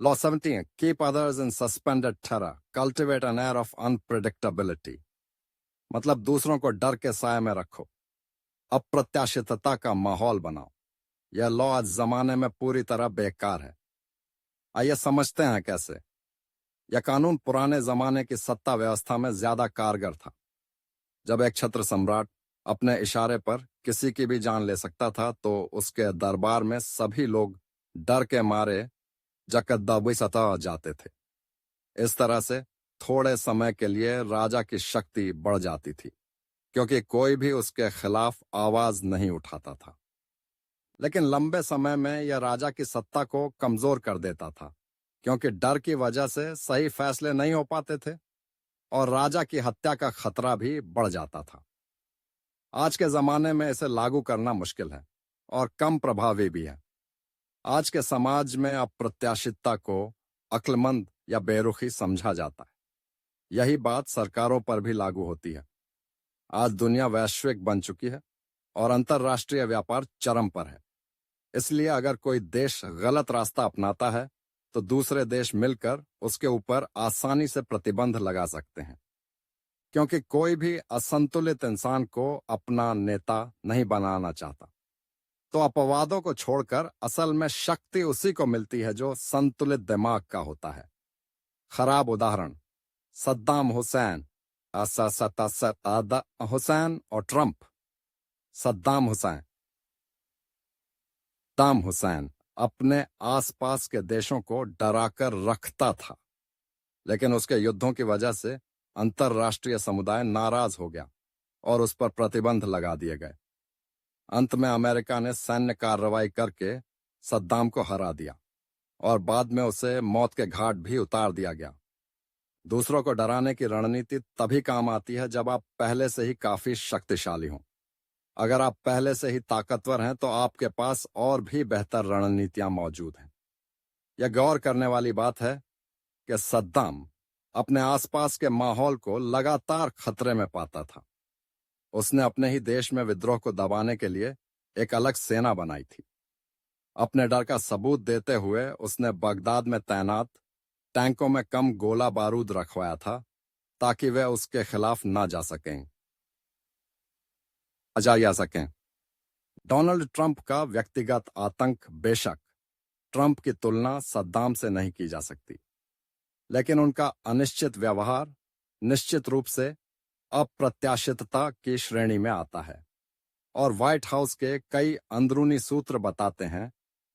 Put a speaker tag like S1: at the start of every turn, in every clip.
S1: Law 17, keep others in suspended terror, cultivate an air of unpredictability. मतलब दूसरों को डर के साए में रखो, अप्रत्याशितता का माहौल बनाओ। यह लॉ आज जमाने में पूरी तरह बेकार है। आइए समझते हैं कैसे। यह कानून पुराने जमाने की सत्ता व्यवस्था में ज्यादा कारगर था, जब एक छत्र सम्राट अपने इशारे पर किसी की भी जान ले सकता था तो उसके दरबार में सभी लोग डर के मारे जकद्दबिसता जाते थे। इस तरह से थोड़े समय के लिए राजा की शक्ति बढ़ जाती थी, क्योंकि कोई भी उसके खिलाफ आवाज नहीं उठाता था। लेकिन लंबे समय में यह राजा की सत्ता को कमजोर कर देता था, क्योंकि डर की वजह से सही फैसले नहीं हो पाते थे और राजा की हत्या का खतरा भी बढ़ जाता था। आज के जमाने में इसे लागू करना मुश्किल है और कम प्रभावी भी है। आज के समाज में अप्रत्याशितता को अक्लमंद या बेरुखी समझा जाता है। यही बात सरकारों पर भी लागू होती है। आज दुनिया वैश्विक बन चुकी है और अंतर्राष्ट्रीय व्यापार चरम पर है। इसलिए अगर कोई देश गलत रास्ता अपनाता है तो दूसरे देश मिलकर उसके ऊपर आसानी से प्रतिबंध लगा सकते हैं, क्योंकि कोई भी असंतुलित इंसान को अपना नेता नहीं बनाना चाहता। तो अपवादों को छोड़कर असल में शक्ति उसी को मिलती है जो संतुलित दिमाग का होता है। खराब उदाहरण सद्दाम हुसैन, हुसैन और ट्रंप। सद्दाम हुसैन अपने आसपास के देशों को डराकर रखता था, लेकिन उसके युद्धों की वजह से अंतर्राष्ट्रीय समुदाय नाराज हो गया और उस पर प्रतिबंध लगा दिए गए। अंत में अमेरिका ने सैन्य कार्रवाई करके सद्दाम को हरा दिया और बाद में उसे मौत के घाट भी उतार दिया गया। दूसरों को डराने की रणनीति तभी काम आती है जब आप पहले से ही काफी शक्तिशाली हों। अगर आप पहले से ही ताकतवर हैं तो आपके पास और भी बेहतर रणनीतियां मौजूद हैं। यह गौर करने वाली बात है कि सद्दाम अपने आसपास के माहौल को लगातार खतरे में पाता था। उसने अपने ही देश में विद्रोह को दबाने के लिए एक अलग सेना बनाई थी। अपने डर का सबूत देते हुए उसने बगदाद में तैनात टैंकों में कम गोला बारूद रखवाया था ताकि वे उसके खिलाफ ना जा सकें। डोनाल्ड ट्रंप का व्यक्तिगत आतंक बेशक ट्रंप की तुलना सद्दाम से नहीं की जा सकती, लेकिन उनका अनिश्चित व्यवहार निश्चित रूप से अप्रत्याशितता की श्रेणी में आता है। और व्हाइट हाउस के कई अंदरूनी सूत्र बताते हैं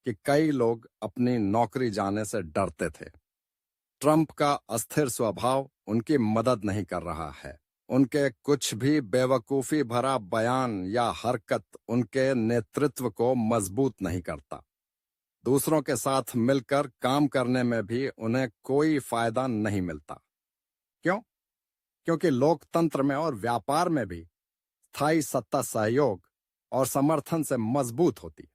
S1: कि कई लोग अपनी नौकरी जाने से डरते थे। ट्रंप का अस्थिर स्वभाव उनकी मदद नहीं कर रहा है। उनके कुछ भी बेवकूफी भरा बयान या हरकत उनके नेतृत्व को मजबूत नहीं करता। दूसरों के साथ मिलकर काम करने में भी उन्हें कोई फायदा नहीं मिलता। क्यों? क्योंकि लोकतंत्र में और व्यापार में भी स्थायी सत्ता सहयोग और समर्थन से मजबूत होती है,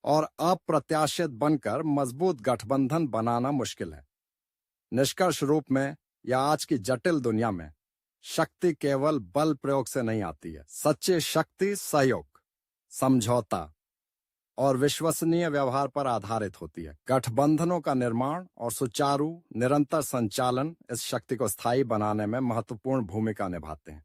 S1: और अप्रत्याशित बनकर मजबूत गठबंधन बनाना मुश्किल है। निष्कर्ष रूप में या आज की जटिल दुनिया में शक्ति केवल बल प्रयोग से नहीं आती है। सच्ची शक्ति सहयोग, समझौता और विश्वसनीय व्यवहार पर आधारित होती है। गठबंधनों का निर्माण और सुचारू निरंतर संचालन इस शक्ति को स्थायी बनाने में महत्वपूर्ण भूमिका निभाते हैं।